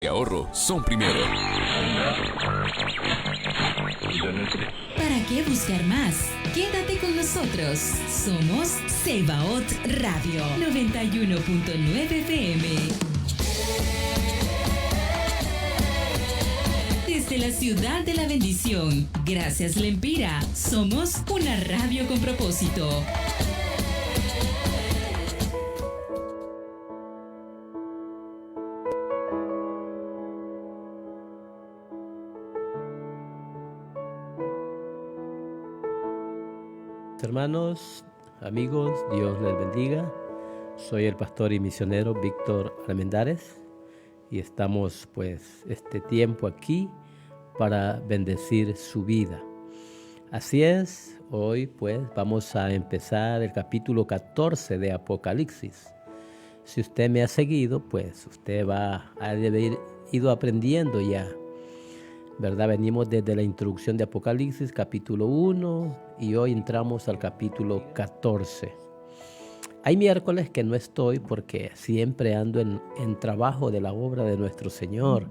y ahorro son primero. ¿Para qué buscar más? Quédate con nosotros. Somos Sebaot Radio 91.9 FM. Desde la ciudad de la bendición, gracias Lempira, somos una radio con propósito. Hermanos, amigos, Dios les bendiga. Soy el pastor y misionero Víctor Almendares y estamos pues este tiempo aquí para bendecir su vida. Así es, hoy pues vamos a empezar el capítulo 14 de Apocalipsis. Si usted me ha seguido, pues usted va a haber ido aprendiendo ya, ¿verdad? Venimos desde la introducción de Apocalipsis, capítulo 1, y hoy entramos al capítulo 14. Hay miércoles que no estoy porque siempre ando en trabajo de la obra de nuestro Señor.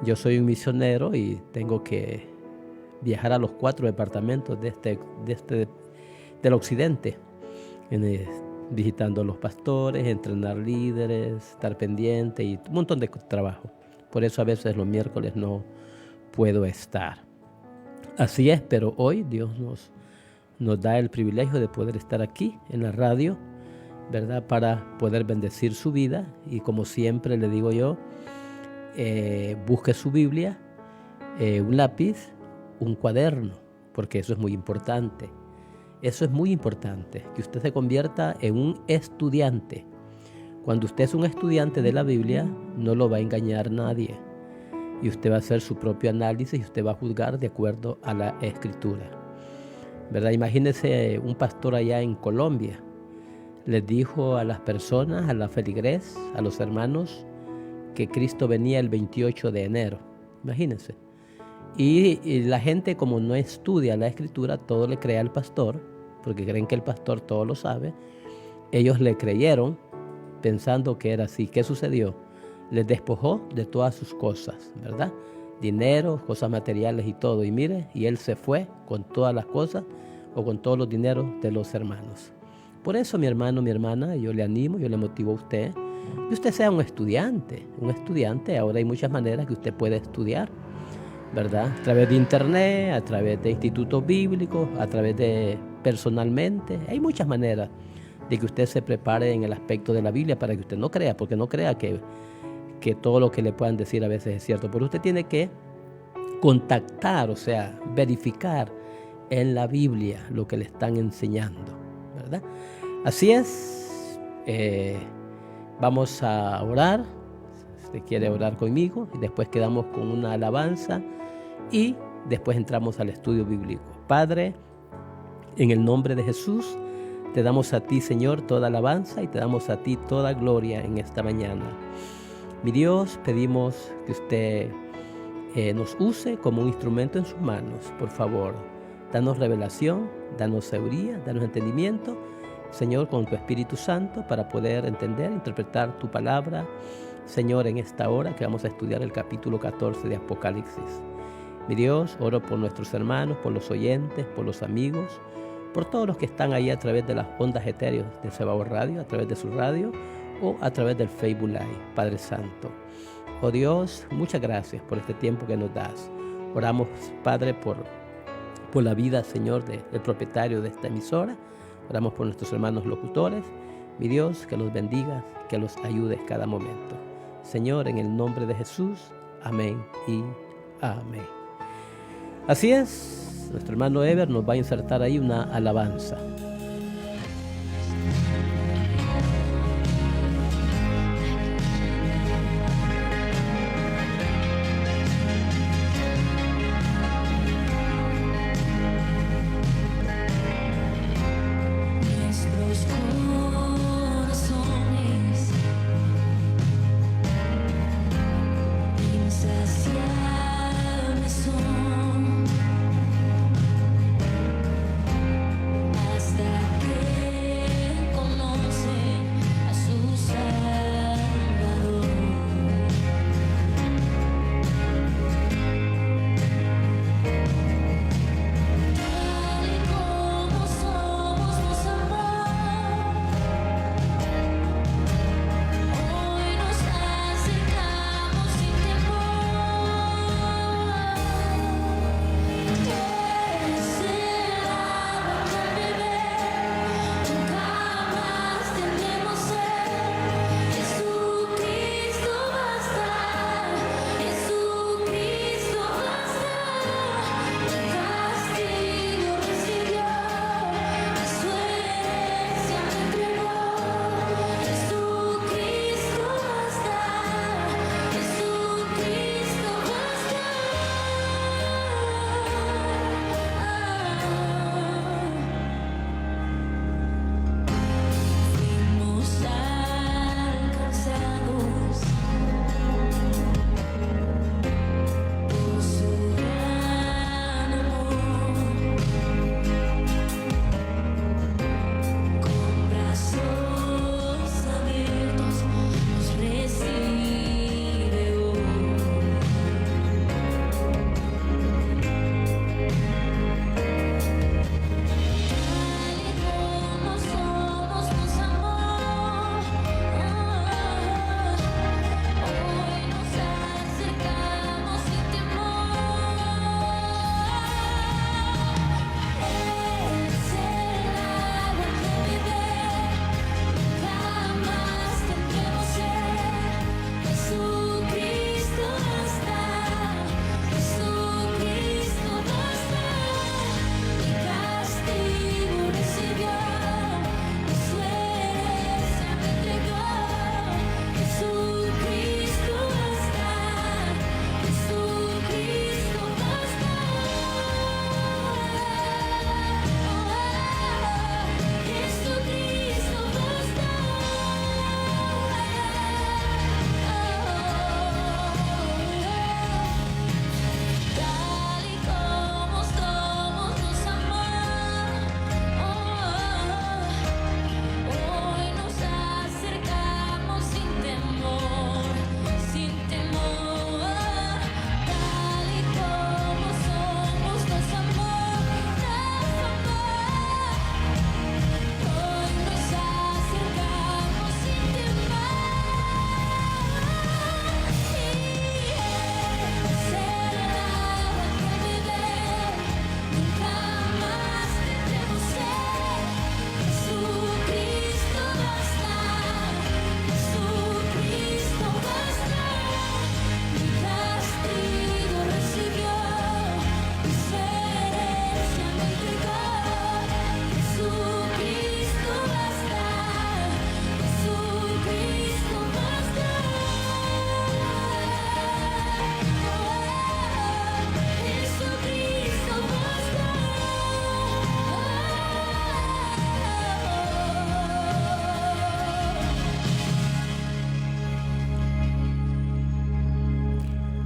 Yo soy un misionero y tengo que viajar a los 4 departamentos del occidente, visitando a los pastores, entrenar líderes, estar pendiente y un montón de trabajo. Por eso a veces los miércoles no puedo estar. Así es, pero hoy Dios nos da el privilegio de poder estar aquí en la radio, ¿verdad? Para poder bendecir su vida. Y como siempre le digo yo, busque su Biblia, un lápiz, un cuaderno, porque eso es muy importante. Eso es muy importante, que usted se convierta en un estudiante. Cuando usted es un estudiante de la Biblia, no lo va a engañar nadie. Y usted va a hacer su propio análisis y usted va a juzgar de acuerdo a la Escritura, ¿verdad? Imagínese un pastor allá en Colombia. Les dijo a las personas, a la feligres, a los hermanos, que Cristo venía el 28 de enero. Imagínense. Y la gente, como no estudia la Escritura, todo le cree al pastor, porque creen que el pastor todo lo sabe. Ellos le creyeron pensando que era así. ¿Qué sucedió? Les despojó de todas sus cosas, ¿verdad? Dinero, cosas materiales y todo. Y mire, y él se fue con todas las cosas o con todos los dineros de los hermanos. Por eso, mi hermano, mi hermana, yo le animo, yo le motivo a usted, que usted sea un estudiante. Un estudiante, ahora hay muchas maneras que usted puede estudiar, ¿verdad? A través de internet, a través de institutos bíblicos, a través de personalmente. Hay muchas maneras de que usted se prepare en el aspecto de la Biblia para que usted no crea, porque no crea que todo lo que le puedan decir a veces es cierto. Pero usted tiene que contactar, o sea, verificar en la Biblia lo que le están enseñando, ¿verdad? Así es. Vamos a orar. Si usted quiere orar conmigo, y después quedamos con una alabanza y después entramos al estudio bíblico. Padre, en el nombre de Jesús, te damos a ti, Señor, toda alabanza y te damos a ti toda gloria en esta mañana. Mi Dios, pedimos que usted nos use como un instrumento en sus manos. Por favor, danos revelación, danos sabiduría, danos entendimiento, Señor, con tu Espíritu Santo, para poder entender, interpretar tu palabra, Señor, en esta hora que vamos a estudiar el capítulo 14 de Apocalipsis. Mi Dios, oro por nuestros hermanos, por los oyentes, por los amigos, por todos los que están ahí a través de las ondas etéreas de Sebaot Radio, a través de su radio, o a través del Facebook Live. Padre Santo, oh Dios, muchas gracias por este tiempo que nos das. Oramos, Padre, por la vida, Señor, del propietario de esta emisora. Oramos por nuestros hermanos locutores. Mi Dios, que los bendigas, que los ayudes cada momento. Señor, en el nombre de Jesús, amén y amén. Así es, nuestro hermano Ever nos va a insertar ahí una alabanza.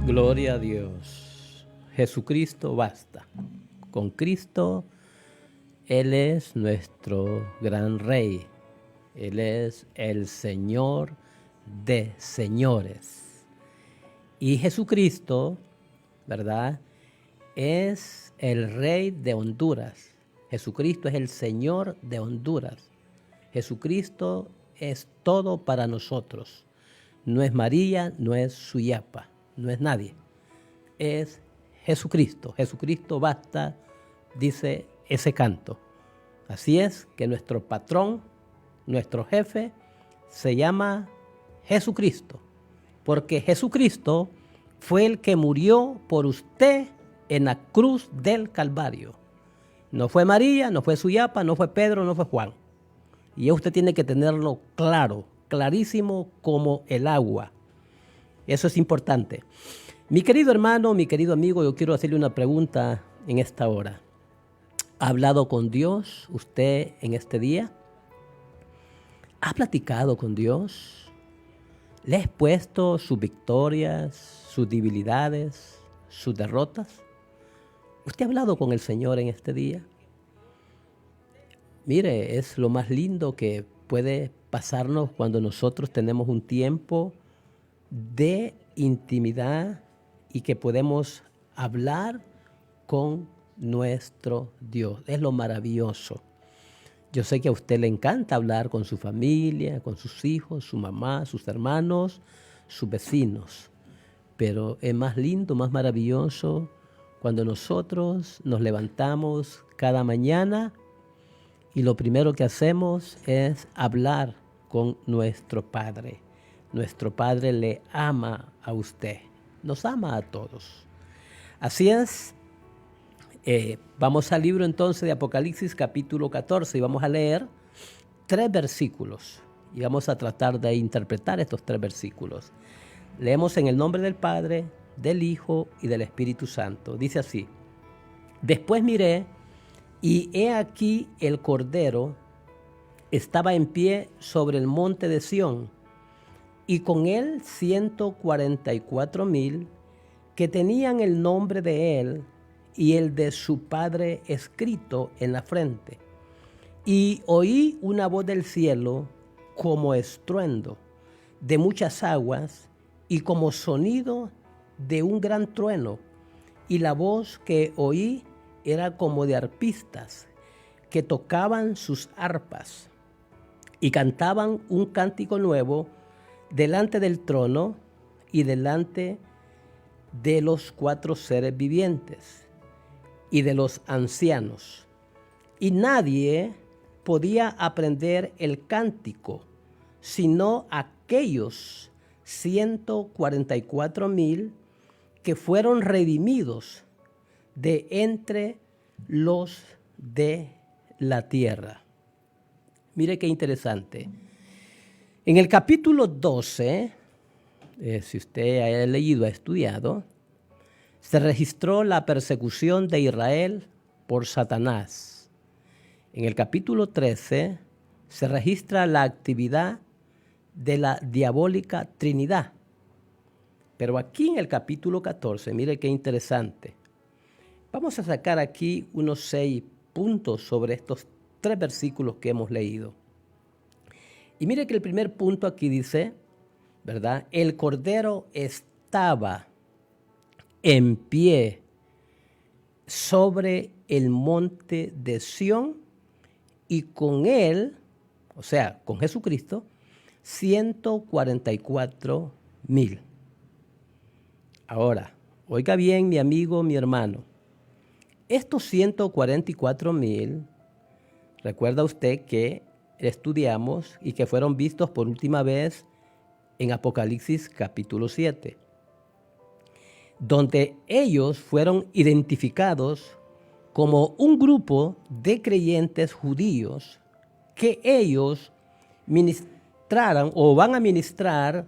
Gloria a Dios. Jesucristo basta. Con Cristo, Él es nuestro gran Rey. Él es el Señor de señores. Y Jesucristo, ¿verdad?, es el Rey de Honduras. Jesucristo es el Señor de Honduras. Jesucristo es todo para nosotros. No es María, no es Suyapa, no es nadie. Es Jesucristo. Jesucristo basta, dice ese canto. Así es que nuestro patrón, nuestro jefe, se llama Jesucristo. Porque Jesucristo fue el que murió por usted en la cruz del Calvario. No fue María, no fue Suyapa, no fue Pedro, no fue Juan. Y usted tiene que tenerlo claro, clarísimo como el agua. Eso es importante. Mi querido hermano, mi querido amigo, yo quiero hacerle una pregunta en esta hora. ¿Ha hablado con Dios usted en este día? ¿Ha platicado con Dios? ¿Le ha expuesto sus victorias, sus debilidades, sus derrotas? ¿Usted ha hablado con el Señor en este día? Mire, es lo más lindo que puede pasarnos cuando nosotros tenemos un tiempo de intimidad y que podemos hablar con nuestro Dios. Es lo maravilloso. Yo sé que a usted le encanta hablar con su familia, con sus hijos, su mamá, sus hermanos, sus vecinos. Pero es más lindo, más maravilloso cuando nosotros nos levantamos cada mañana y lo primero que hacemos es hablar con nuestro Padre. Nuestro Padre le ama a usted, nos ama a todos. Así es, vamos al libro entonces de Apocalipsis capítulo 14 y vamos a leer 3 versículos y vamos a tratar de interpretar estos 3 versículos. Leemos en el nombre del Padre, del Hijo y del Espíritu Santo. Dice así: Después miré y he aquí el Cordero estaba en pie sobre el monte de Sión y con él 144,000 que tenían el nombre de él y el de su Padre escrito en la frente. Y oí una voz del cielo como estruendo de muchas aguas y como sonido de un gran trueno. Y la voz que oí era como de arpistas que tocaban sus arpas y cantaban un cántico nuevo delante del trono y delante de los 4 seres vivientes y de los ancianos. Y nadie podía aprender el cántico, sino aquellos 144,000 que fueron redimidos de entre los de la tierra. Mire qué interesante. En el capítulo 12, si usted ha leído, ha estudiado, se registró la persecución de Israel por Satanás. En el capítulo 13 se registra la actividad de la diabólica Trinidad. Pero aquí en el capítulo 14, mire qué interesante. Vamos a sacar aquí unos 6 puntos sobre estos 3 versículos que hemos leído. Y mire que el primer punto aquí dice, ¿verdad? El Cordero estaba en pie sobre el monte de Sión y con él, o sea, con Jesucristo, 144,000. Ahora, oiga bien, mi amigo, mi hermano. Estos 144,000, recuerda usted que estudiamos y que fueron vistos por última vez en Apocalipsis capítulo 7, donde ellos fueron identificados como un grupo de creyentes judíos que ellos ministraran o van a ministrar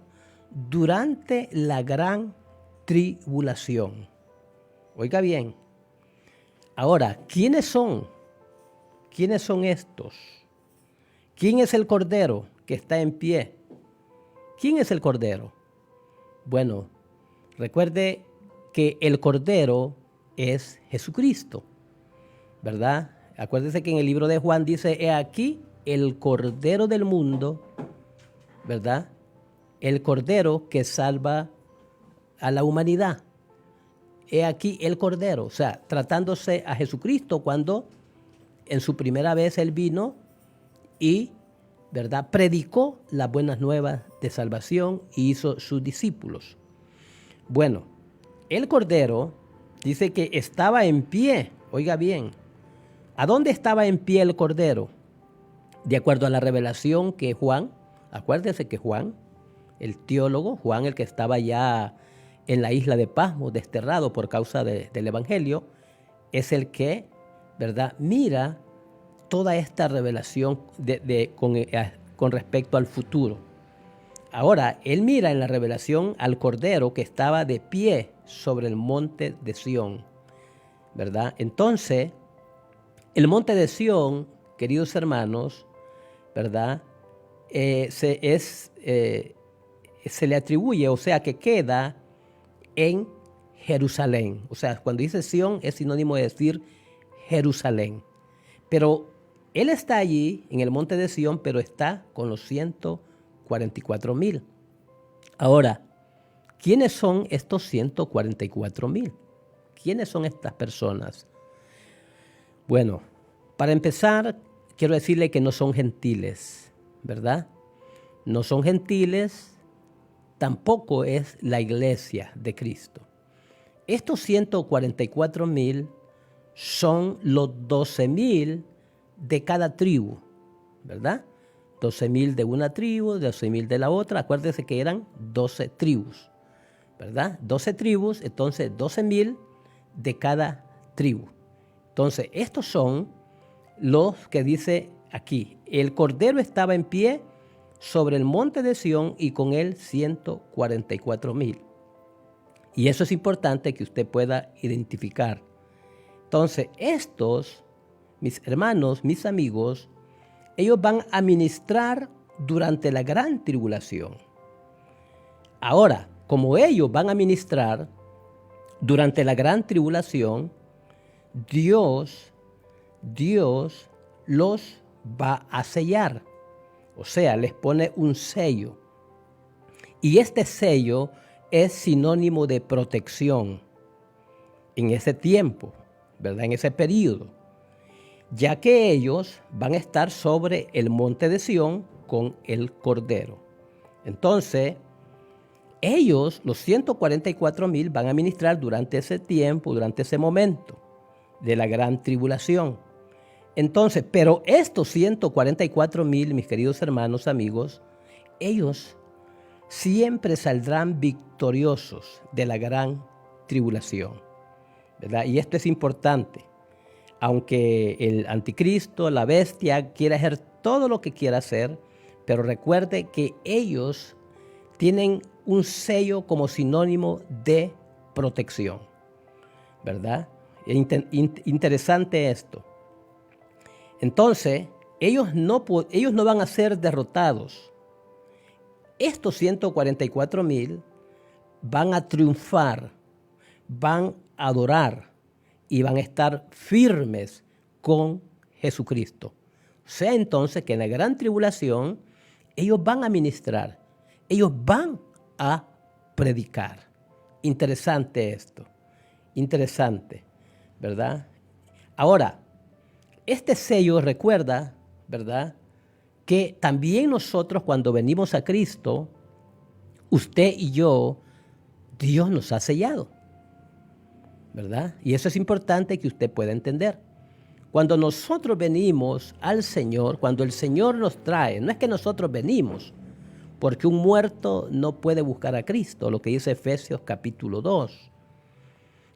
durante la gran tribulación. Oiga bien. Ahora, ¿quiénes son? ¿Quiénes son estos? ¿Quién es el Cordero que está en pie? ¿Quién es el Cordero? Bueno, recuerde que el Cordero es Jesucristo, ¿verdad? Acuérdense que en el libro de Juan dice, he aquí el Cordero del mundo, ¿verdad? El Cordero que salva a la humanidad. He aquí el Cordero, o sea, tratándose a Jesucristo cuando en su primera vez Él vino y, ¿verdad?, predicó las buenas nuevas de salvación y hizo sus discípulos. Bueno, el Cordero dice que estaba en pie, oiga bien, ¿a dónde estaba en pie el Cordero? De acuerdo a la revelación que Juan, acuérdense que Juan, el teólogo, Juan, el que estaba ya en la isla de Patmos, desterrado por causa del Evangelio, es el que, ¿verdad?, mira toda esta revelación con respecto al futuro. Ahora, él mira en la revelación al Cordero que estaba de pie sobre el monte de Sión, ¿verdad? Entonces, el monte de Sión, queridos hermanos, ¿verdad?, se le atribuye, o sea, que queda en Jerusalén. O sea, cuando dice Sión es sinónimo de decir Jerusalén. Pero él está allí en el monte de Sión, pero está con los 144,000. Ahora, ¿quiénes son estos 144,000? ¿Quiénes son estas personas? Bueno, para empezar, quiero decirle que no son gentiles, ¿verdad? No son gentiles, tampoco es la iglesia de Cristo. Estos 144,000 son los 12,000 de cada tribu, ¿verdad? 12,000 de una tribu, 12,000 de la otra. Acuérdense que eran 12 tribus, ¿verdad? 12 tribus, entonces 12,000 de cada tribu. Entonces, estos son los que dice aquí. El Cordero estaba en pie sobre el monte de Sión y con él 144,000. Y eso es importante que usted pueda identificar. Entonces, estos, mis hermanos, mis amigos, ellos van a ministrar durante la gran tribulación. Ahora, como ellos van a ministrar durante la gran tribulación, Dios los va a sellar. O sea, les pone un sello. Y este sello es sinónimo de protección en ese tiempo, ¿verdad? En ese periodo. Ya que ellos van a estar sobre el monte de Sión con el Cordero. Entonces, ellos, los 144,000, van a ministrar durante ese tiempo, durante ese momento de la gran tribulación. Entonces, pero estos 144,000, mis queridos hermanos, amigos, ellos siempre saldrán victoriosos de la gran tribulación, ¿verdad? Y esto es importante. Aunque el anticristo, la bestia, quiera hacer todo lo que quiera hacer, pero recuerde que ellos tienen un sello como sinónimo de protección, ¿verdad? Interesante esto. Entonces, ellos no van a ser derrotados. Estos 144,000 van a triunfar, van a adorar y van a estar firmes con Jesucristo. O sea, entonces, que en la gran tribulación, ellos van a ministrar, ellos van a predicar. Interesante esto, interesante, ¿verdad? Ahora, este sello recuerda, ¿verdad?, que también nosotros cuando venimos a Cristo, usted y yo, Dios nos ha sellado, ¿verdad? Y eso es importante que usted pueda entender. Cuando nosotros venimos al Señor, cuando el Señor nos trae, no es que nosotros venimos, porque un muerto no puede buscar a Cristo, lo que dice Efesios capítulo 2.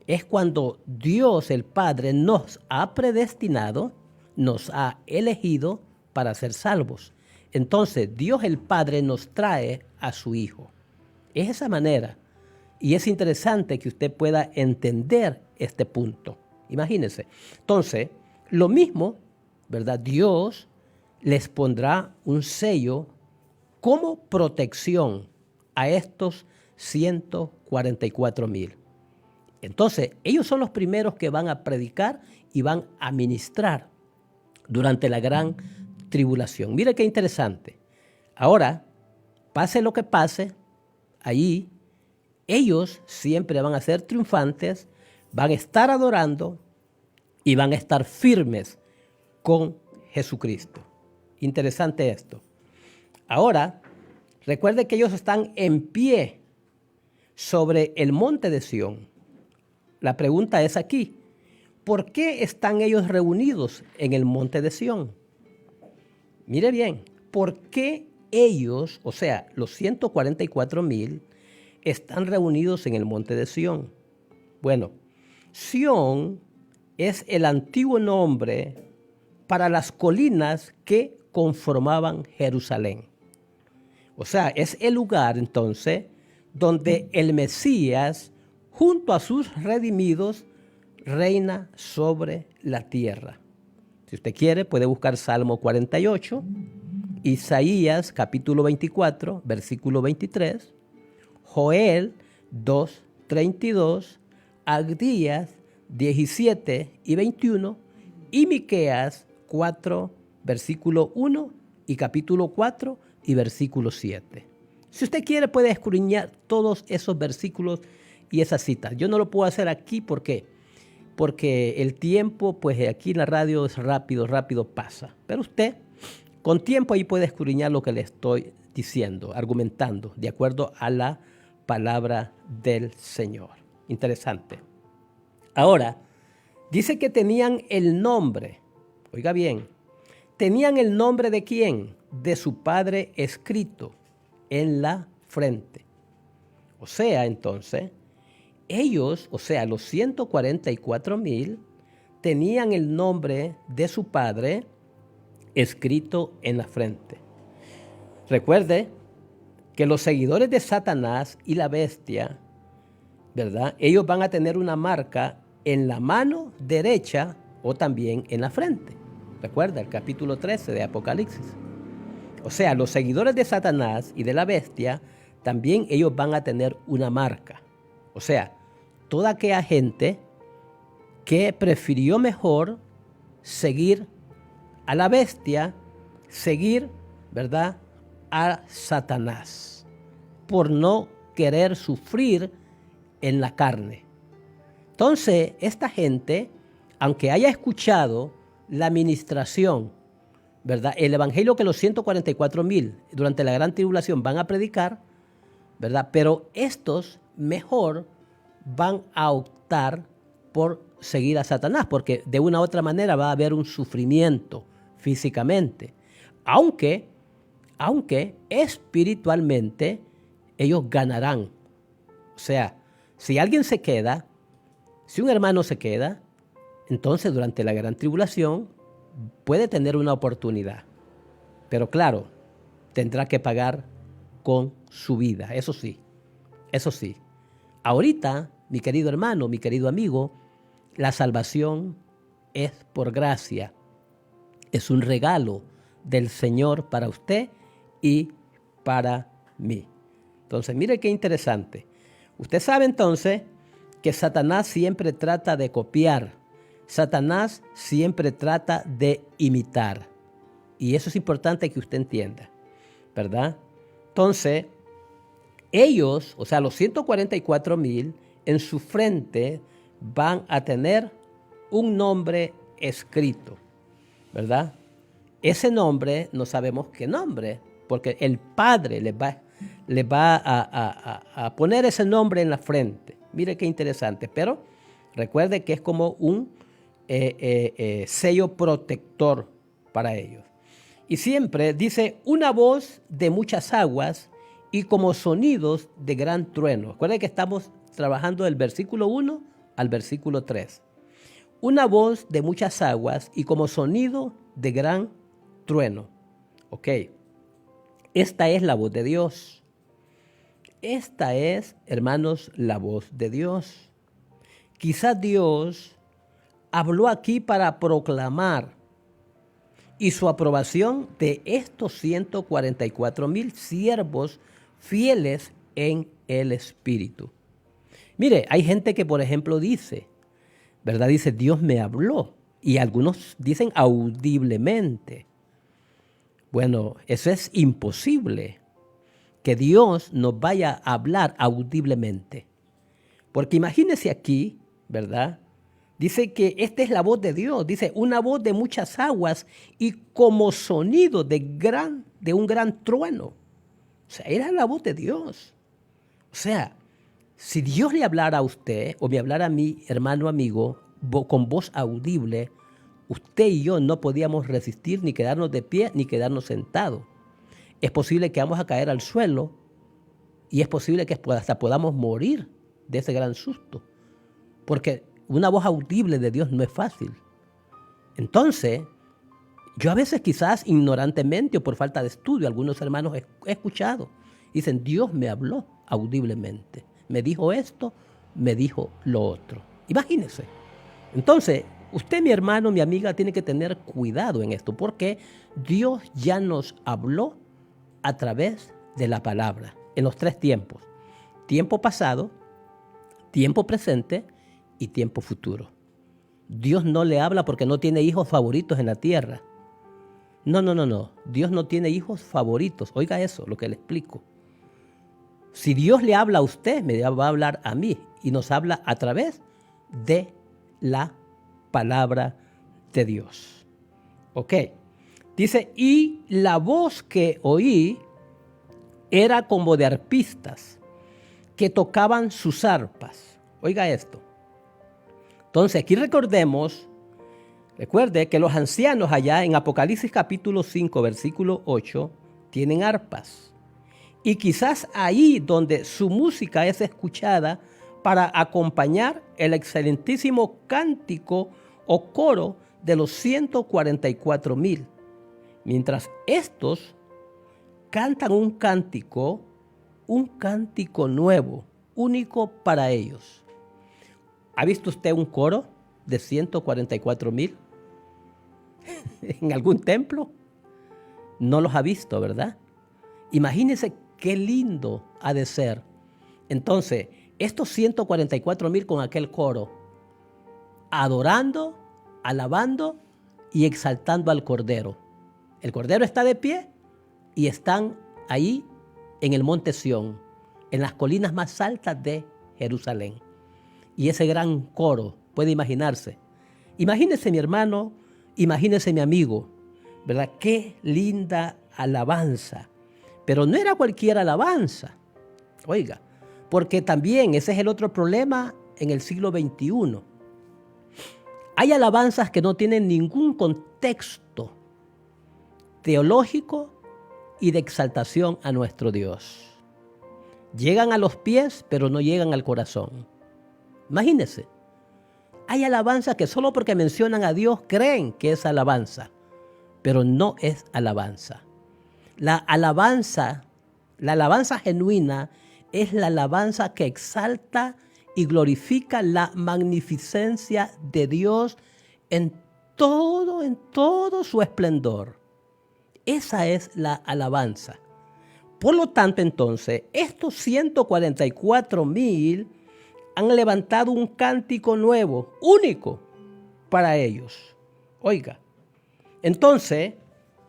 Es cuando Dios el Padre nos ha predestinado, nos ha elegido para ser salvos. Entonces Dios el Padre nos trae a su Hijo. Es esa manera. Y es interesante que usted pueda entender este punto. Imagínense. Entonces, lo mismo, ¿verdad? Dios les pondrá un sello como protección a estos 144,000. Entonces, ellos son los primeros que van a predicar y van a ministrar durante la gran tribulación. Mire qué interesante. Ahora, pase lo que pase, allí ellos siempre van a ser triunfantes, van a estar adorando y van a estar firmes con Jesucristo. Interesante esto. Ahora, recuerde que ellos están en pie sobre el monte de Sión. La pregunta es aquí, ¿por qué están ellos reunidos en el monte de Sión? Mire bien, ¿por qué ellos, o sea, los 144,000, están reunidos en el monte de Sión? Bueno, Sión es el antiguo nombre para las colinas que conformaban Jerusalén. O sea, es el lugar entonces donde el Mesías, junto a sus redimidos, reina sobre la tierra. Si usted quiere, puede buscar Salmo 48, Isaías capítulo 24, versículo 23, Joel 2:32, Abdías 17 y 21 y Miqueas 4, versículo 1 y capítulo 4 y versículo 7. Si usted quiere, puede escudriñar todos esos versículos y esas citas. Yo no lo puedo hacer aquí porque el tiempo, pues aquí en la radio es rápido pasa. Pero usted, con tiempo ahí puede escudriñar lo que le estoy diciendo, argumentando, de acuerdo a la palabra del Señor. Interesante. Ahora, dice que tenían el nombre, oiga bien, tenían el nombre de ¿quién? De su padre escrito en la frente. O sea, entonces, ellos, o sea, los 144,000, tenían el nombre de su padre escrito en la frente. Recuerde que los seguidores de Satanás y la bestia, ¿verdad? Ellos van a tener una marca en la mano derecha o también en la frente. Recuerda el capítulo 13 de Apocalipsis. O sea, los seguidores de Satanás y de la bestia, también ellos van a tener una marca. O sea, toda aquella gente que prefirió mejor seguir a la bestia, seguir, ¿verdad?, a Satanás, por no querer sufrir en la carne. Entonces, esta gente, aunque haya escuchado la ministración, ¿verdad?, el evangelio que los 144,000 durante la gran tribulación van a predicar, ¿verdad?, pero estos mejor van a optar por seguir a Satanás, porque de una u otra manera va a haber un sufrimiento físicamente, aunque espiritualmente ellos ganarán. O sea, si alguien se queda, si un hermano se queda, entonces durante la gran tribulación puede tener una oportunidad. Pero claro, tendrá que pagar con su vida, eso sí. Ahorita, mi querido hermano, mi querido amigo, la salvación es por gracia. Es un regalo del Señor para usted y para mí. Entonces, mire qué interesante. Usted sabe entonces que Satanás siempre trata de copiar. Satanás siempre trata de imitar. Y eso es importante que usted entienda, ¿verdad? Entonces, ellos, o sea, los 144,000, en su frente van a tener un nombre escrito, ¿verdad? Ese nombre no sabemos qué nombre, porque el Padre les va a poner ese nombre en la frente. Mire qué interesante, pero recuerde que es como un sello protector para ellos. Y siempre dice una voz de muchas aguas y como sonidos de gran trueno. Recuerde que estamos trabajando del versículo 1 al versículo 3. Una voz de muchas aguas y como sonido de gran trueno. Ok. Esta es la voz de Dios. Esta es, hermanos, la voz de Dios. Quizás Dios habló aquí para proclamar y su aprobación de estos 144,000 siervos fieles en el Espíritu. Mire, hay gente que, por ejemplo, dice, ¿verdad? Dice, Dios me habló. Y algunos dicen audiblemente. Bueno, eso es imposible, que Dios nos vaya a hablar audiblemente. Porque imagínese aquí, ¿verdad? Dice que esta es la voz de Dios. Dice, una voz de muchas aguas y como sonido de un gran trueno. O sea, era la voz de Dios. O sea, si Dios le hablara a usted o me hablara a mi hermano amigo con voz audible, usted y yo no podíamos resistir ni quedarnos de pie ni quedarnos sentados. Es posible que vamos a caer al suelo y es posible que hasta podamos morir de ese gran susto. Porque una voz audible de Dios no es fácil. Entonces, yo a veces quizás ignorantemente o por falta de estudio, algunos hermanos he escuchado, dicen, Dios me habló audiblemente. Me dijo esto, me dijo lo otro. Imagínense. Entonces, usted, mi hermano, mi amiga, tiene que tener cuidado en esto, porque Dios ya nos habló a través de la palabra, en los 3 tiempos. Tiempo pasado, tiempo presente y tiempo futuro. Dios no le habla porque no tiene hijos favoritos en la tierra. No. Dios no tiene hijos favoritos. Oiga eso, lo que le explico. Si Dios le habla a usted, me va a hablar a mí. Y nos habla a través de la palabra de Dios. ¿Ok? Dice, y la voz que oí era como de arpistas que tocaban sus arpas. Oiga esto. Entonces, aquí recuerde que los ancianos allá en Apocalipsis capítulo 5, versículo 8, tienen arpas. Y quizás ahí donde su música es escuchada para acompañar el excelentísimo cántico o coro de los 144,000. Mientras estos cantan un cántico nuevo, único para ellos. ¿Ha visto usted un coro de 144,000 en algún templo? No los ha visto, ¿verdad? Imagínense qué lindo ha de ser. Entonces, estos 144,000 con aquel coro, adorando, alabando y exaltando al Cordero. El Cordero está de pie y están ahí en el monte Sión, en las colinas más altas de Jerusalén. Y ese gran coro, puede imaginarse. Imagínese mi hermano, imagínese mi amigo, ¿verdad? Qué linda alabanza. Pero no era cualquier alabanza. Oiga, porque también ese es el otro problema en el siglo XXI. Hay alabanzas que no tienen ningún contexto teológico y de exaltación a nuestro Dios. Llegan a los pies, pero no llegan al corazón. Imagínense. Hay alabanzas que solo porque mencionan a Dios creen que es alabanza, pero no es alabanza. La alabanza genuina es la alabanza que exalta y glorifica la magnificencia de Dios en todo su esplendor. Esa es la alabanza. Por lo tanto, entonces, estos 144,000 han levantado un cántico nuevo, único para ellos. Oiga, entonces,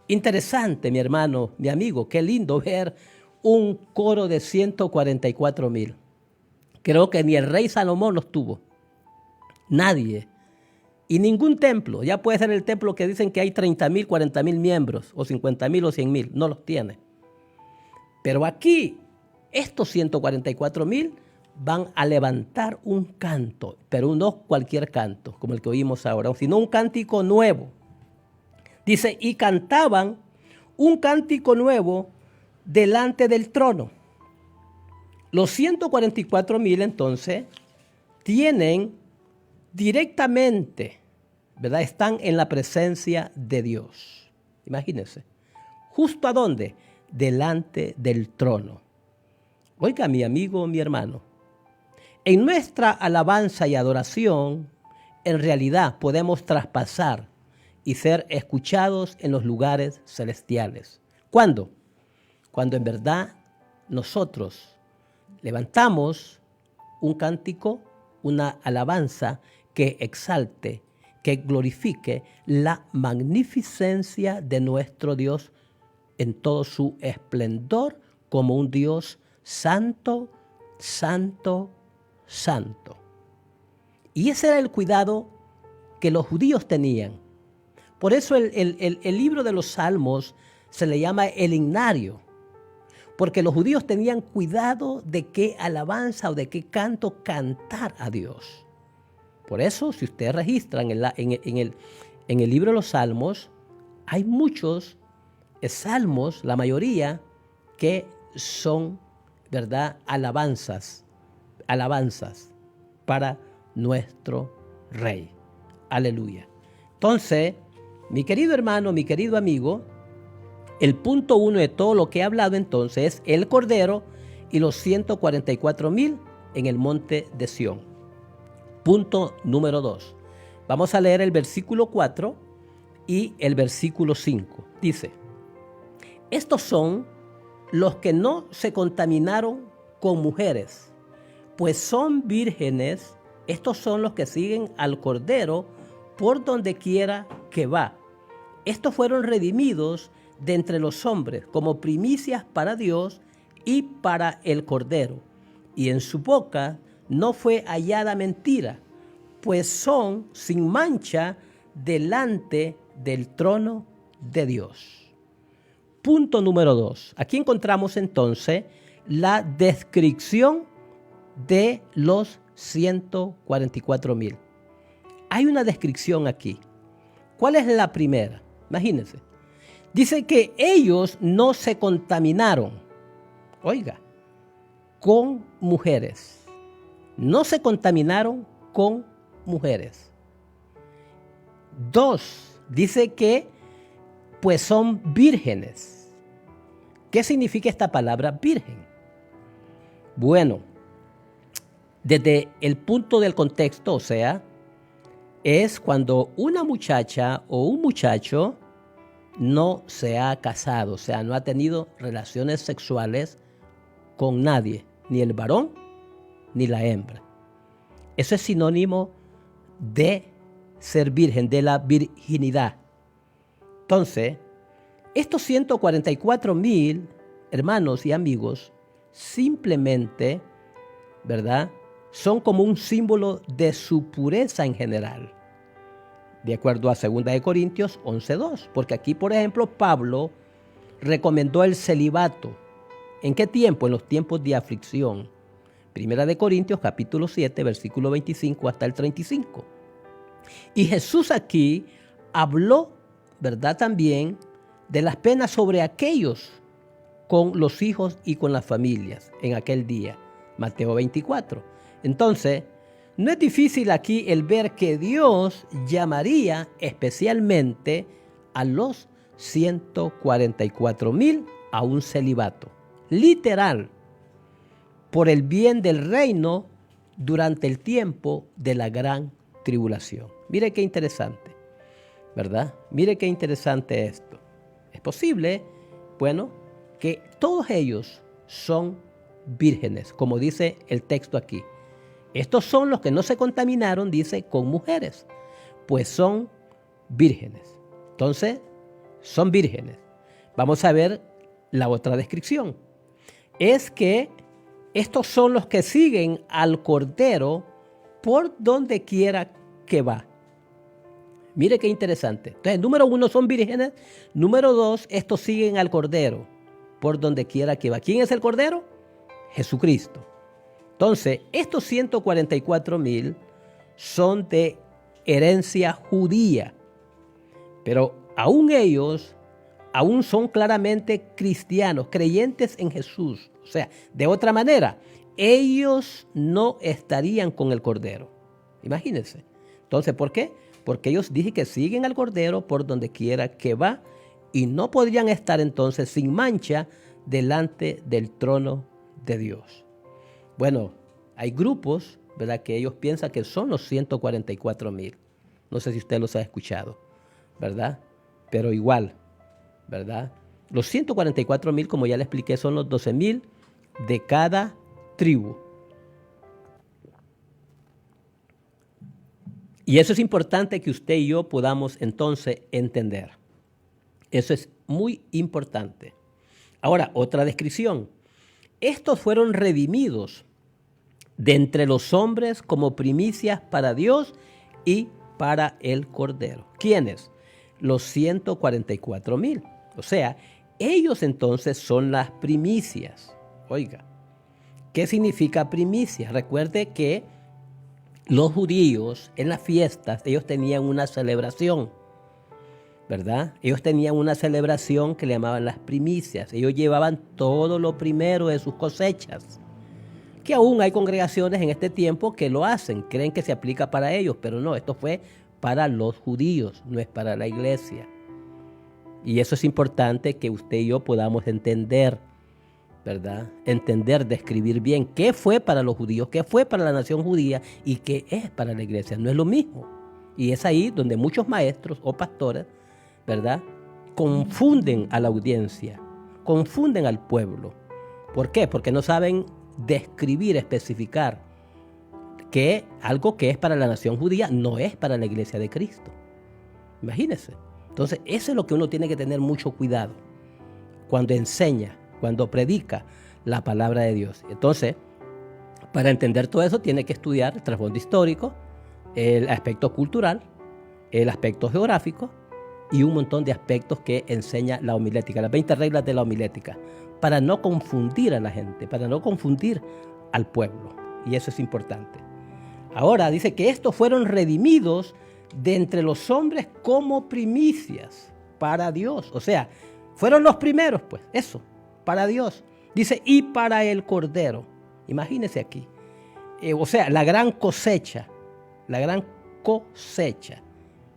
interesante, mi hermano, mi amigo, qué lindo ver un coro de 144,000. Creo que ni el rey Salomón los tuvo. Nadie. Y ningún templo, ya puede ser el templo que dicen que hay 30,000, 40,000 miembros, o 50,000 o 100,000, no los tiene. Pero aquí, estos 144,000 van a levantar un canto, pero no cualquier canto, como el que oímos ahora, sino un cántico nuevo. Dice, y cantaban un cántico nuevo delante del trono. Los 144,000 entonces tienen directamente, ¿verdad? Están en la presencia de Dios. Imagínense. ¿Justo a dónde? Delante del trono. Oiga, mi amigo, mi hermano, en nuestra alabanza y adoración, en realidad podemos traspasar y ser escuchados en los lugares celestiales. ¿Cuándo? Cuando en verdad nosotros levantamos un cántico, una alabanza que exalte, que glorifique la magnificencia de nuestro Dios en todo su esplendor como un Dios santo, santo, santo. Y ese era el cuidado que los judíos tenían. Por eso el libro de los Salmos se le llama el himnario, porque los judíos tenían cuidado de qué alabanza o de qué canto cantar a Dios. Por eso, si ustedes registran en el libro de los Salmos, hay muchos salmos, la mayoría, que son, ¿verdad?, alabanzas para nuestro Rey. Aleluya. Entonces, mi querido hermano, mi querido amigo, el punto 1 de todo lo que he hablado entonces es el Cordero y los 144,000 en el monte de Sión. Punto número 2. Vamos a leer el versículo 4 y el versículo 5. Dice: estos son los que no se contaminaron con mujeres, pues son vírgenes. Estos son los que siguen al Cordero por donde quiera que va. Estos fueron redimidos de entre los hombres como primicias para Dios y para el Cordero. Y en su boca no fue hallada mentira, pues son sin mancha delante del trono de Dios. Punto número 2. Aquí encontramos entonces la descripción de los 144,000. Hay una descripción aquí. ¿Cuál es la primera? Imagínense. Dice que ellos no se contaminaron, oiga, con mujeres. No se contaminaron con mujeres. 2, dice que pues son vírgenes. ¿Qué significa esta palabra virgen? Bueno, desde el punto del contexto, o sea, es cuando una muchacha o un muchacho no se ha casado, o sea, no ha tenido relaciones sexuales con nadie, ni el varón ni la hembra. Eso es sinónimo de ser virgen, de la virginidad. Entonces, estos 144,000 hermanos y amigos simplemente, ¿verdad?, son como un símbolo de su pureza en general, de acuerdo a 2 Corintios 11:2, porque aquí, por ejemplo, Pablo recomendó el celibato. ¿En qué tiempo? En los tiempos de aflicción. 1 Corintios capítulo 7, versículo 25 hasta el 35. Y Jesús aquí habló, ¿verdad?, también de las penas sobre aquellos con los hijos y con las familias en aquel día. Mateo 24. Entonces, no es difícil aquí el ver que Dios llamaría especialmente a los 144,000 a un celibato. Literal, por el bien del reino durante el tiempo de la gran tribulación. Mire qué interesante, ¿verdad? Mire qué interesante esto. Es posible, bueno, que todos ellos son vírgenes, como dice el texto aquí. Estos son los que no se contaminaron, dice, con mujeres, pues son vírgenes. Entonces, son vírgenes. Vamos a ver la otra descripción. Es que estos son los que siguen al Cordero por donde quiera que va. Mire qué interesante. Entonces, número 1, son vírgenes. Número 2, estos siguen al Cordero por donde quiera que va. ¿Quién es el Cordero? Jesucristo. Entonces, estos 144,000 son de herencia judía, pero aún ellos, aún son claramente cristianos, creyentes en Jesús. O sea, de otra manera, ellos no estarían con el Cordero. Imagínense. Entonces, ¿por qué? Porque ellos dicen que siguen al Cordero por donde quiera que va y no podrían estar entonces sin mancha delante del trono de Dios. Bueno, hay grupos, ¿verdad?, que ellos piensan que son los 144,000. No sé si usted los ha escuchado, ¿verdad? Pero igual, ¿verdad? Los 144,000, como ya le expliqué, son los 12,000 de cada tribu. Y eso es importante que usted y yo podamos entonces entender. Eso es muy importante. Ahora, otra descripción. Estos fueron redimidos de entre los hombres como primicias para Dios y para el Cordero. ¿Quiénes? Los 144,000. O sea, ellos entonces son las primicias. Oiga, ¿qué significa primicia? Recuerde que los judíos en las fiestas, ellos tenían una celebración, ¿verdad? Ellos tenían una celebración que le llamaban las primicias. Ellos llevaban todo lo primero de sus cosechas. Que aún hay congregaciones en este tiempo que lo hacen, creen que se aplica para ellos, pero no, esto fue para los judíos, no es para la iglesia. Y eso es importante que usted y yo podamos entender, ¿verdad? Entender, describir bien qué fue para los judíos, qué fue para la nación judía y qué es para la iglesia. No es lo mismo. Y es ahí donde muchos maestros o pastores, ¿verdad?, confunden a la audiencia, confunden al pueblo. ¿Por qué? Porque no saben describir, especificar que algo que es para la nación judía no es para la iglesia de Cristo. Imagínense. Entonces, eso es lo que uno tiene que tener mucho cuidado cuando enseña, cuando predica la palabra de Dios. Entonces, para entender todo eso, tiene que estudiar el trasfondo histórico, el aspecto cultural, el aspecto geográfico y un montón de aspectos que enseña la homilética, las 20 reglas de la homilética, para no confundir a la gente, para no confundir al pueblo. Y eso es importante. Ahora dice que estos fueron redimidos de entre los hombres como primicias para Dios. O sea, fueron los primeros, pues, eso, para Dios. Dice, y para el Cordero. Imagínese aquí. O sea, la gran cosecha. La gran cosecha.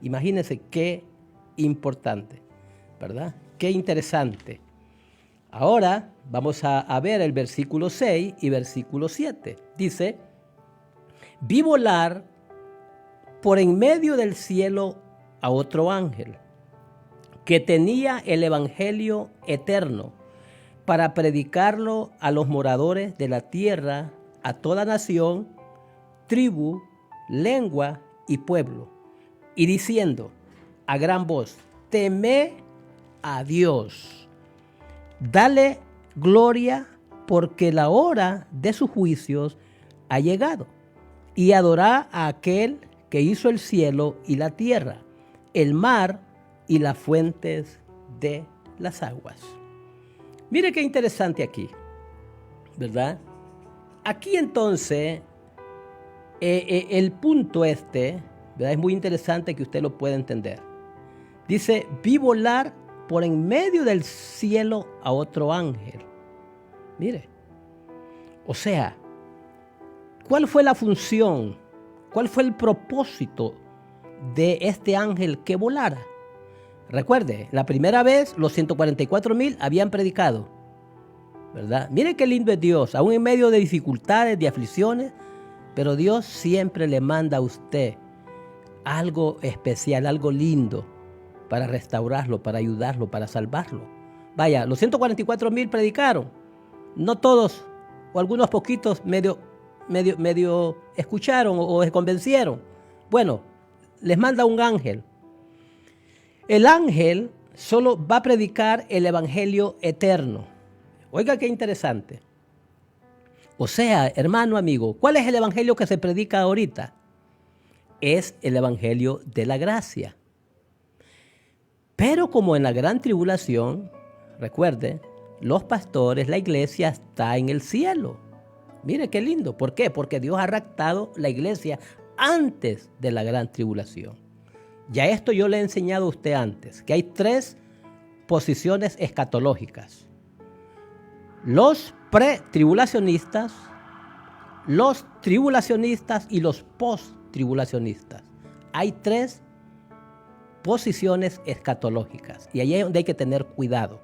Imagínese qué importante, ¿verdad? Qué interesante. Ahora vamos a ver el versículo 6 y versículo 7. Dice, vi volar por en medio del cielo a otro ángel que tenía el evangelio eterno para predicarlo a los moradores de la tierra, a toda nación, tribu, lengua y pueblo, y diciendo a gran voz, temed a Dios, dale gloria, porque la hora de sus juicios ha llegado, y adorad a aquel que hizo el cielo y la tierra, el mar y las fuentes de las aguas. Mire qué interesante aquí, ¿verdad? Aquí entonces, el punto ¿verdad? Es muy interesante que usted lo pueda entender. Dice, vi volar por en medio del cielo a otro ángel. Mire, o sea, ¿cuál fue la función? ¿Cuál fue el propósito de este ángel que volara? Recuerde, la primera vez los 144,000 habían predicado, ¿verdad? Mire qué lindo es Dios, aún en medio de dificultades, de aflicciones, pero Dios siempre le manda a usted algo especial, algo lindo para restaurarlo, para ayudarlo, para salvarlo. Vaya, los 144,000 predicaron, no todos, o algunos poquitos medio escucharon o se convencieron. Bueno, les manda un ángel. El ángel solo va a predicar el evangelio eterno. Oiga qué interesante. O sea, hermano, amigo, ¿cuál es el evangelio que se predica ahorita? Es el evangelio de la gracia. Pero como en la gran tribulación, recuerde, los pastores, la iglesia está en el cielo. Mire qué lindo. ¿Por qué? Porque Dios ha raptado la iglesia antes de la gran tribulación. Ya esto yo le he enseñado a usted antes, que hay 3 posiciones escatológicas. Los pretribulacionistas, los tribulacionistas y los posttribulacionistas. Hay 3 posiciones escatológicas y ahí es donde hay que tener cuidado.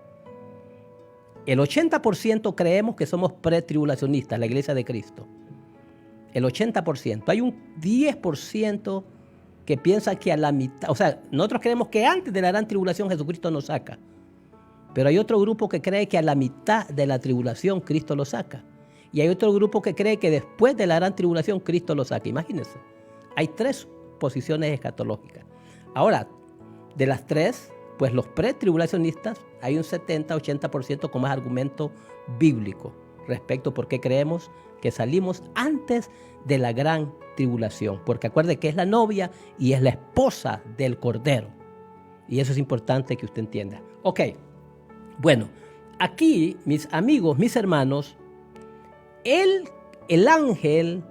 El 80% creemos que somos pretribulacionistas, la iglesia de Cristo. El 80%. Hay un 10% que piensa que a la mitad, o sea, nosotros creemos que antes de la gran tribulación Jesucristo nos saca. Pero hay otro grupo que cree que a la mitad de la tribulación Cristo lo saca. Y hay otro grupo que cree que después de la gran tribulación Cristo lo saca. Imagínense. Hay 3 posiciones escatológicas. Ahora, de las tres, pues los pretribulacionistas, hay un 70-80% con más argumento bíblico respecto a por qué creemos que salimos antes de la gran tribulación. Porque acuerde que es la novia y es la esposa del Cordero. Y eso es importante que usted entienda. Ok, bueno, aquí, mis amigos, mis hermanos, el ángel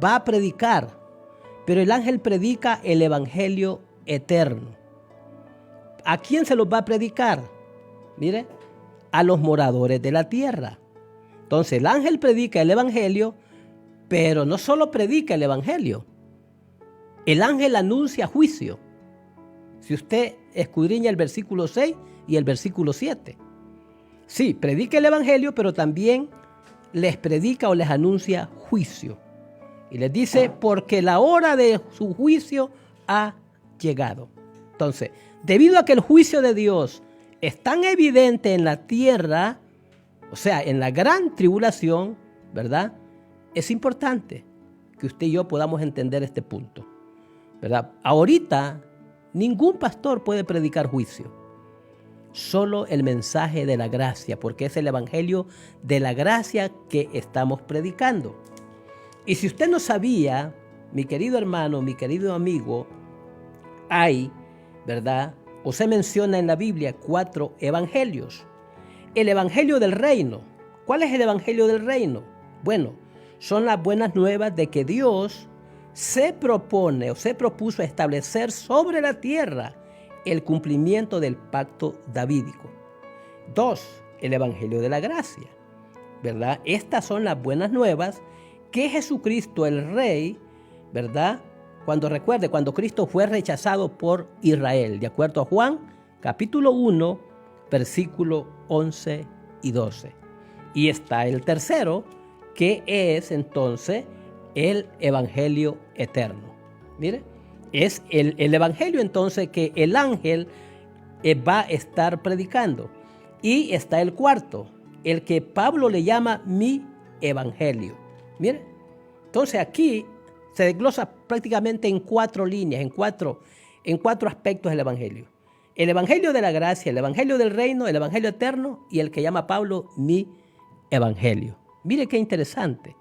va a predicar, pero el ángel predica el evangelio eterno. ¿A quién se los va a predicar? Mire, a los moradores de la tierra. Entonces el ángel predica el evangelio, pero no solo predica el evangelio. El ángel anuncia juicio. Si usted escudriña el versículo 6 y el versículo 7. Sí, predica el evangelio, pero también les predica o les anuncia juicio. Y les dice, porque la hora de su juicio ha llegado. Entonces, debido a que el juicio de Dios es tan evidente en la tierra, o sea, en la gran tribulación, ¿verdad? Es importante que usted y yo podamos entender este punto, ¿verdad? Ahorita, ningún pastor puede predicar juicio. Solo el mensaje de la gracia, porque es el evangelio de la gracia que estamos predicando. Y si usted no sabía, mi querido hermano, mi querido amigo, hay, ¿verdad? O se menciona en la Biblia 4 evangelios. El evangelio del reino. ¿Cuál es el evangelio del reino? Bueno, son las buenas nuevas de que Dios se propone o se propuso establecer sobre la tierra el cumplimiento del pacto davídico. 2, el evangelio de la gracia, ¿verdad? Estas son las buenas nuevas que Jesucristo el Rey, ¿verdad? Cuando Cristo fue rechazado por Israel, de acuerdo a Juan, capítulo 1, versículo 11 y 12. Y está el tercero, que es entonces el evangelio eterno. Mire, es el evangelio entonces que el ángel va a estar predicando. Y está el cuarto, el que Pablo le llama mi evangelio. Mire, entonces aquí se desglosa prácticamente en 4 líneas, en cuatro aspectos del evangelio. El evangelio de la gracia, el evangelio del reino, el evangelio eterno y el que llama Pablo mi evangelio. Mire qué interesante,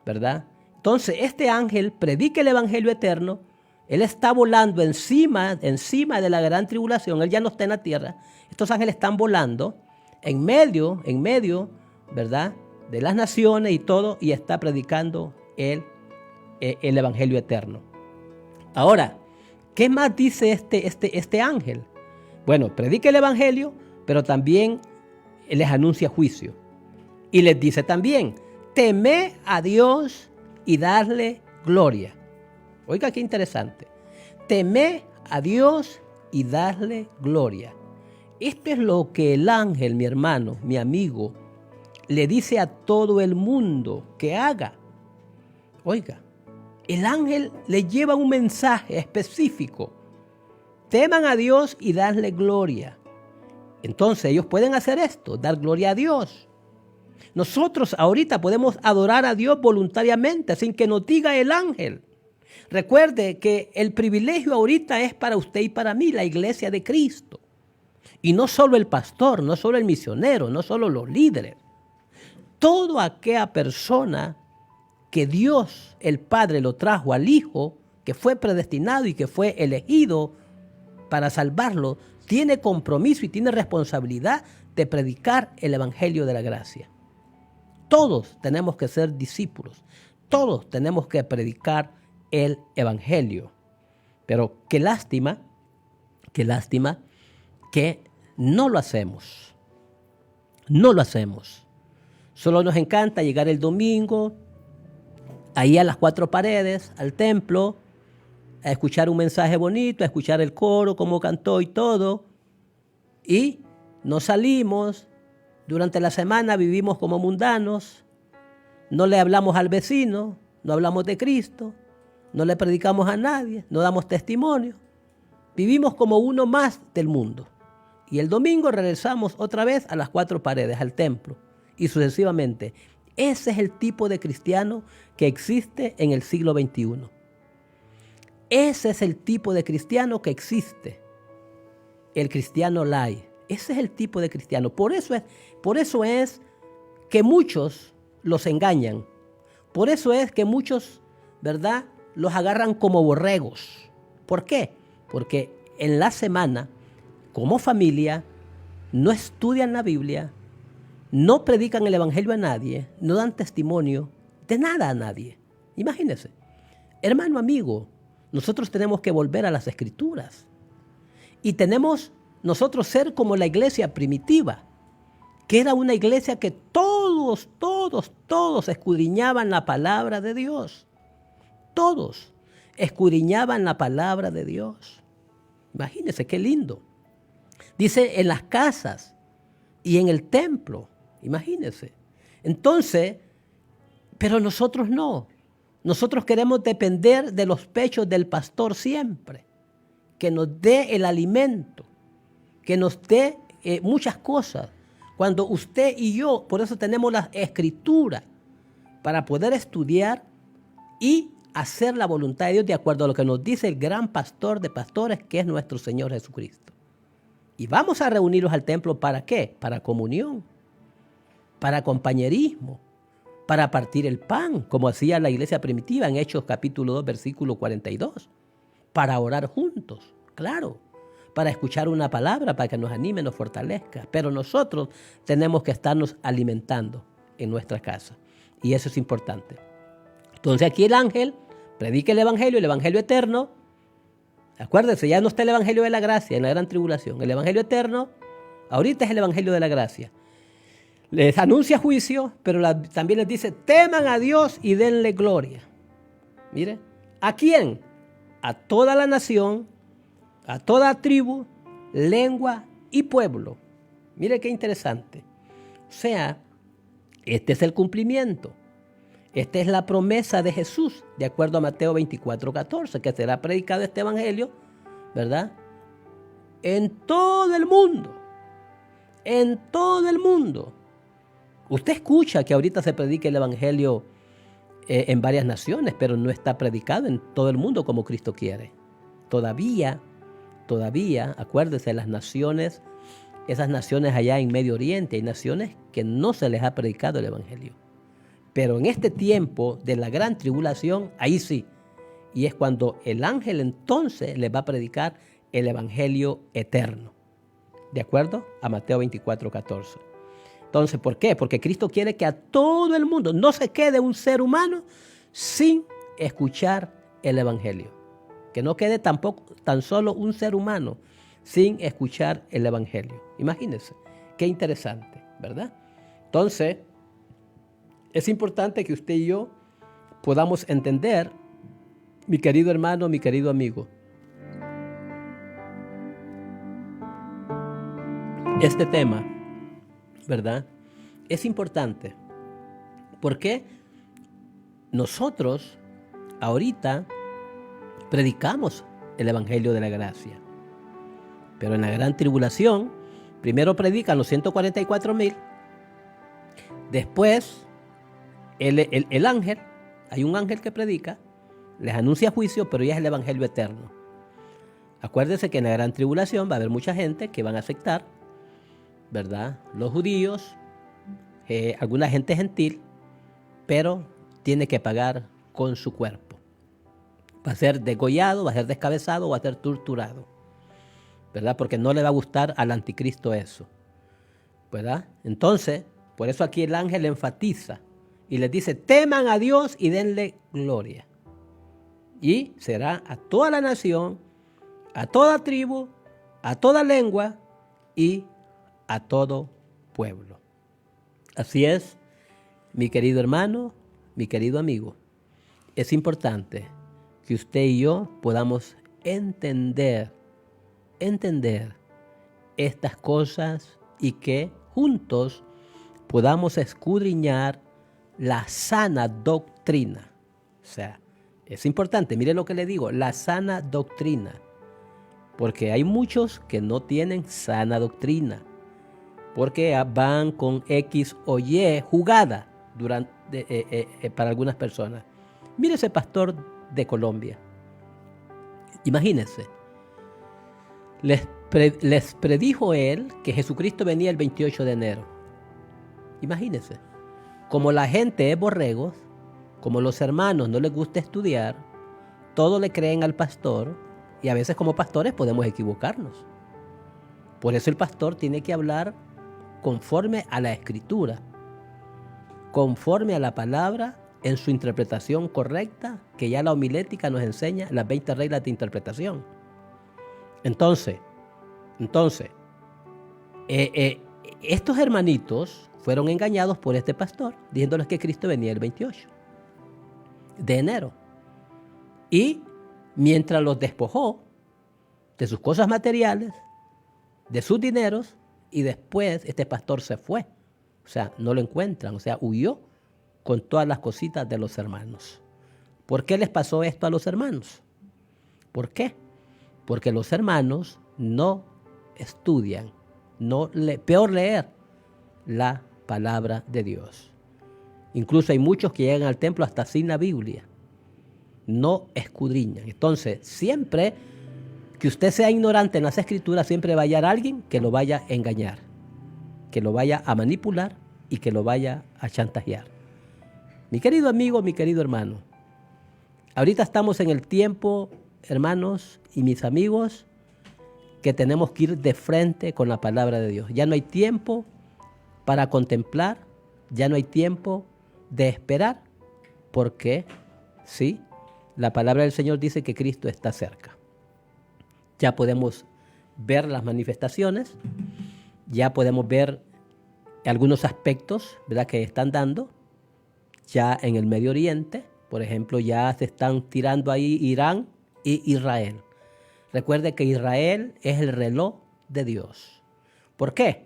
¿verdad? Entonces este ángel predica el evangelio eterno. Él está volando encima de la gran tribulación. Él ya no está en la tierra. Estos ángeles están volando en medio, ¿verdad?, de las naciones y todo, y está predicando el evangelio eterno. Ahora, ¿qué más dice este ángel? Bueno, predica el evangelio, pero también les anuncia juicio. Y les dice también, temed a Dios y darle gloria. Oiga, qué interesante. Temed a Dios y darle gloria. Esto es lo que el ángel, mi hermano, mi amigo, le dice a todo el mundo que haga. Oiga, el ángel le lleva un mensaje específico. Teman a Dios y darle gloria. Entonces ellos pueden hacer esto, dar gloria a Dios. Nosotros ahorita podemos adorar a Dios voluntariamente sin que nos diga el ángel. Recuerde que el privilegio ahorita es para usted y para mí, la iglesia de Cristo. Y no solo el pastor, no solo el misionero, no solo los líderes. Toda aquella persona que Dios, el Padre, lo trajo al Hijo, que fue predestinado y que fue elegido para salvarlo, tiene compromiso y tiene responsabilidad de predicar el evangelio de la gracia. Todos tenemos que ser discípulos. Todos tenemos que predicar el evangelio. Pero qué lástima que no lo hacemos. No lo hacemos. Solo nos encanta llegar el domingo, ahí a las 4 paredes, al templo, a escuchar un mensaje bonito, a escuchar el coro, cómo cantó y todo. Y nos salimos, durante la semana vivimos como mundanos, no le hablamos al vecino, no hablamos de Cristo, no le predicamos a nadie, no damos testimonio. Vivimos como uno más del mundo. Y el domingo regresamos otra vez a las 4 paredes, al templo, y sucesivamente. Ese es el tipo de cristiano que existe en el siglo XXI. Ese es el tipo de cristiano que existe. El cristiano light. Ese es el tipo de cristiano. Por eso es que muchos los engañan. Por eso es que muchos, ¿verdad?, los agarran como borregos. ¿Por qué? Porque en la semana, como familia, no estudian la Biblia, no predican el Evangelio a nadie, no dan testimonio de nada a nadie. Imagínense. Hermano, amigo, nosotros tenemos que volver a las Escrituras. Y tenemos nosotros ser como la iglesia primitiva, que era una iglesia que todos escudriñaban la palabra de Dios. Todos escudriñaban la palabra de Dios. Imagínense qué lindo. Dice en las casas y en el templo. Imagínense. Entonces, pero nosotros no. Nosotros queremos depender de los pechos del pastor siempre. Que nos dé el alimento. Que nos dé muchas cosas. Cuando usted y yo, por eso tenemos la Escritura, para poder estudiar y hacer la voluntad de Dios de acuerdo a lo que nos dice el gran pastor de pastores, que es nuestro Señor Jesucristo. Y vamos a reunirnos al templo, ¿para qué? Para comunión, para compañerismo, para partir el pan, como hacía la iglesia primitiva en Hechos capítulo 2, versículo 42, para orar juntos, claro, para escuchar una palabra, para que nos anime, nos fortalezca. Pero nosotros tenemos que estarnos alimentando en nuestra casa. Y eso es importante. Entonces aquí el ángel predica el Evangelio eterno. Acuérdense, ya no está el Evangelio de la gracia en la gran tribulación. El Evangelio eterno, ahorita es el Evangelio de la gracia. Les anuncia juicio, pero también les dice, teman a Dios y denle gloria. Mire, ¿a quién? A toda la nación, a toda tribu, lengua y pueblo. Mire qué interesante. O sea, este es el cumplimiento. Esta es la promesa de Jesús, de acuerdo a Mateo 24:14, que será predicado este evangelio, ¿verdad?, en todo el mundo. En todo el mundo. Usted escucha que ahorita se predica el evangelio en varias naciones, pero no está predicado en todo el mundo como Cristo quiere. Todavía, acuérdese, las naciones, esas naciones allá en Medio Oriente, hay naciones que no se les ha predicado el evangelio. Pero en este tiempo de la gran tribulación, ahí sí. Y es cuando el ángel entonces les va a predicar el evangelio eterno. ¿De acuerdo? A Mateo 24:14. Entonces, ¿por qué? Porque Cristo quiere que a todo el mundo no se quede un ser humano sin escuchar el evangelio. Que no quede tampoco tan solo un ser humano sin escuchar el evangelio. Imagínense, qué interesante, ¿verdad? Entonces, es importante que usted y yo podamos entender, mi querido hermano, mi querido amigo, este tema, ¿verdad? Es importante porque nosotros ahorita predicamos el evangelio de la gracia, pero en la gran tribulación primero predican los 144,000, después el ángel, hay un ángel que predica, les anuncia juicio, pero ya es el evangelio eterno. Acuérdense que en la gran tribulación va a haber mucha gente que van a aceptar, ¿verdad?, los judíos, alguna gente gentil, pero tiene que pagar con su cuerpo. Va a ser degollado, va a ser descabezado, va a ser torturado, ¿verdad? Porque no le va a gustar al anticristo eso, ¿verdad? Entonces, por eso aquí el ángel enfatiza y les dice, teman a Dios y denle gloria. Y será a toda la nación, a toda tribu, a toda lengua y a todo pueblo. Así es, mi querido hermano, mi querido amigo. Es importante que usted y yo podamos entender estas cosas y que juntos podamos escudriñar la sana doctrina. O sea, es importante, mire lo que le digo, la sana doctrina. Porque hay muchos que no tienen sana doctrina. Porque van con X o Y jugada para algunas personas. Mire ese pastor de Colombia. Imagínense, les predijo él que Jesucristo venía el 28 de enero. Imagínense, como la gente es borregos, como los hermanos no les gusta estudiar, todo le creen al pastor y a veces como pastores podemos equivocarnos. Por eso el pastor tiene que hablar conforme a la Escritura, conforme a la palabra en su interpretación correcta, que ya la homilética nos enseña las 20 reglas de interpretación. Entonces, estos hermanitos fueron engañados por este pastor, diciéndoles que Cristo venía el 28 de enero. Y mientras los despojó de sus cosas materiales, de sus dineros, y después este pastor se fue. O sea, no lo encuentran, o sea, huyó con todas las cositas de los hermanos. ¿Por qué les pasó esto a los hermanos? ¿Por qué? Porque los hermanos no estudian, peor leer la palabra de Dios. Incluso hay muchos que llegan al templo hasta sin la Biblia. No escudriñan. Entonces, siempre que usted sea ignorante en las Escrituras, siempre va a hallar a alguien que lo vaya a engañar, que lo vaya a manipular y que lo vaya a chantajear. Mi querido amigo, mi querido hermano, ahorita estamos en el tiempo, hermanos y mis amigos, que tenemos que ir de frente con la palabra de Dios. Ya no hay tiempo para contemplar, ya no hay tiempo de esperar, porque sí, la palabra del Señor dice que Cristo está cerca. Ya podemos ver las manifestaciones, ya podemos ver algunos aspectos, ¿verdad?, que están dando ya en el Medio Oriente. Por ejemplo, ya se están tirando ahí Irán y Israel. Recuerde que Israel es el reloj de Dios. ¿Por qué?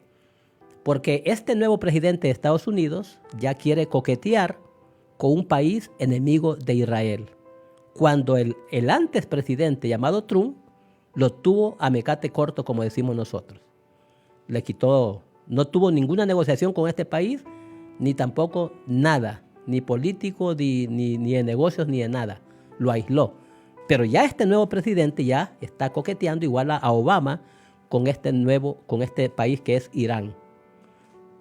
Porque este nuevo presidente de Estados Unidos ya quiere coquetear con un país enemigo de Israel, cuando el antes presidente llamado Trump lo tuvo a mecate corto, como decimos nosotros. Le quitó, no tuvo ninguna negociación con este país, ni tampoco nada, ni político, ni de negocios, ni de nada. Lo aisló. Pero ya este nuevo presidente ya está coqueteando igual a Obama con este país que es Irán.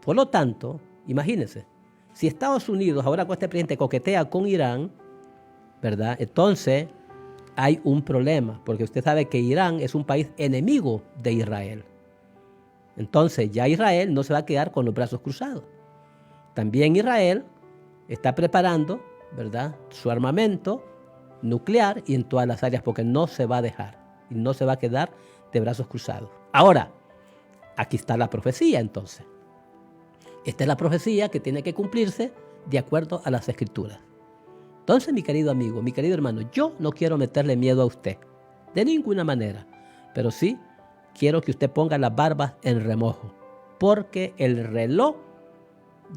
Por lo tanto, imagínense, si Estados Unidos ahora con este presidente coquetea con Irán, ¿verdad?, entonces hay un problema, porque usted sabe que Irán es un país enemigo de Israel. Entonces ya Israel no se va a quedar con los brazos cruzados. También Israel está preparando, ¿verdad?, su armamento nuclear y en todas las áreas, porque no se va a dejar y no se va a quedar de brazos cruzados. Ahora, aquí está la profecía entonces. Esta es la profecía que tiene que cumplirse de acuerdo a las Escrituras. Entonces, mi querido amigo, mi querido hermano, yo no quiero meterle miedo a usted, de ninguna manera, pero sí quiero que usted ponga las barbas en remojo, porque el reloj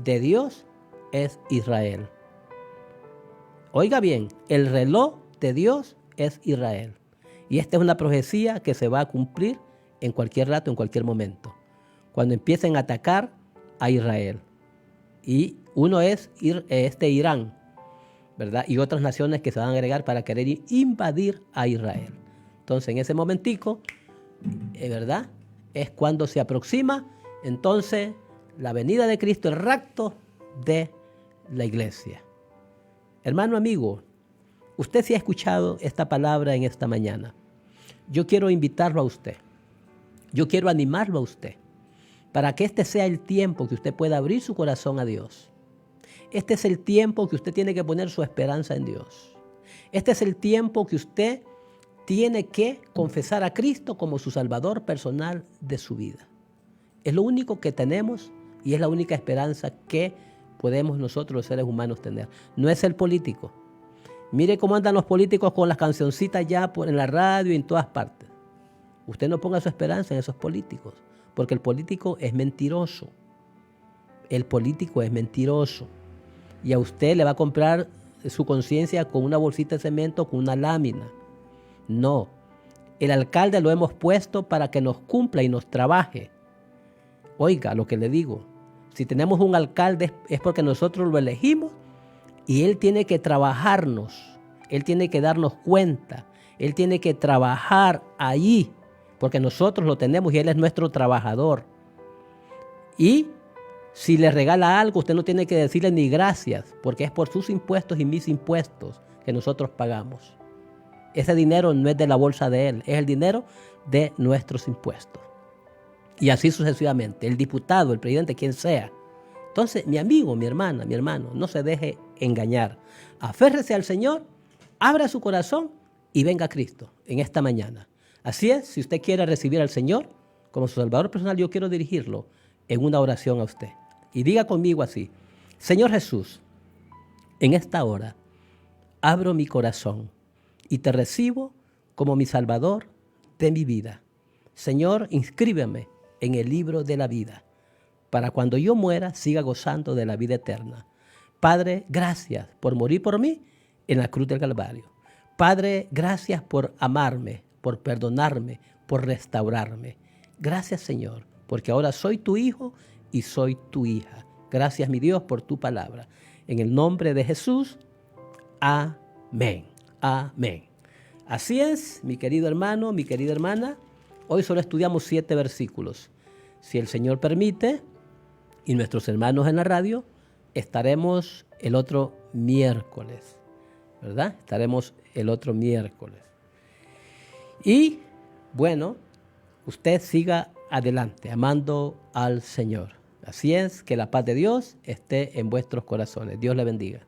de Dios es Israel. Oiga bien, el reloj de Dios es Israel. Y esta es una profecía que se va a cumplir en cualquier rato, en cualquier momento, cuando empiecen a atacar a Israel. Y uno es Irán, ¿verdad?, y otras naciones que se van a agregar para querer invadir a Israel. Entonces, en ese momentico, ¿verdad?, es cuando se aproxima entonces la venida de Cristo, el rapto de la iglesia. Hermano amigo, usted sí ha escuchado esta palabra en esta mañana. Yo quiero invitarlo a usted. Yo quiero animarlo a usted para que este sea el tiempo que usted pueda abrir su corazón a Dios. Este es el tiempo que usted tiene que poner su esperanza en Dios. Este es el tiempo que usted tiene que confesar a Cristo como su Salvador personal de su vida. Es lo único que tenemos y es la única esperanza que podemos nosotros los seres humanos tener. No es el político. Mire cómo andan los políticos con las cancioncitas ya en la radio y en todas partes. Usted no ponga su esperanza en esos políticos, porque el político es mentiroso. El político es mentiroso. Y a usted le va a comprar su conciencia con una bolsita de cemento, con una lámina. No. El alcalde lo hemos puesto para que nos cumpla y nos trabaje. Oiga lo que le digo. Si tenemos un alcalde es porque nosotros lo elegimos y él tiene que trabajarnos. Él tiene que darnos cuenta. Él tiene que trabajar allí, porque nosotros lo tenemos y Él es nuestro trabajador. Y si le regala algo, usted no tiene que decirle ni gracias, porque es por sus impuestos y mis impuestos que nosotros pagamos. Ese dinero no es de la bolsa de Él, es el dinero de nuestros impuestos. Y así sucesivamente, el diputado, el presidente, quien sea. Entonces, mi amigo, mi hermana, mi hermano, no se deje engañar. Aférrese al Señor, abra su corazón y venga a Cristo en esta mañana. Así es, si usted quiere recibir al Señor como su Salvador personal, yo quiero dirigirlo en una oración a usted. Y diga conmigo así: Señor Jesús, en esta hora abro mi corazón y te recibo como mi Salvador de mi vida. Señor, inscríbeme en el libro de la vida, para cuando yo muera siga gozando de la vida eterna. Padre, gracias por morir por mí en la cruz del Calvario. Padre, gracias por amarme, por perdonarme, por restaurarme. Gracias, Señor, porque ahora soy tu hijo y soy tu hija. Gracias, mi Dios, por tu palabra. En el nombre de Jesús, amén. Amén. Así es, mi querido hermano, mi querida hermana. Hoy solo estudiamos 7 versículos. Si el Señor permite, y nuestros hermanos en la radio, estaremos el otro miércoles, ¿verdad? Estaremos el otro miércoles. Y, bueno, usted siga adelante, amando al Señor. Así es, que la paz de Dios esté en vuestros corazones. Dios le bendiga.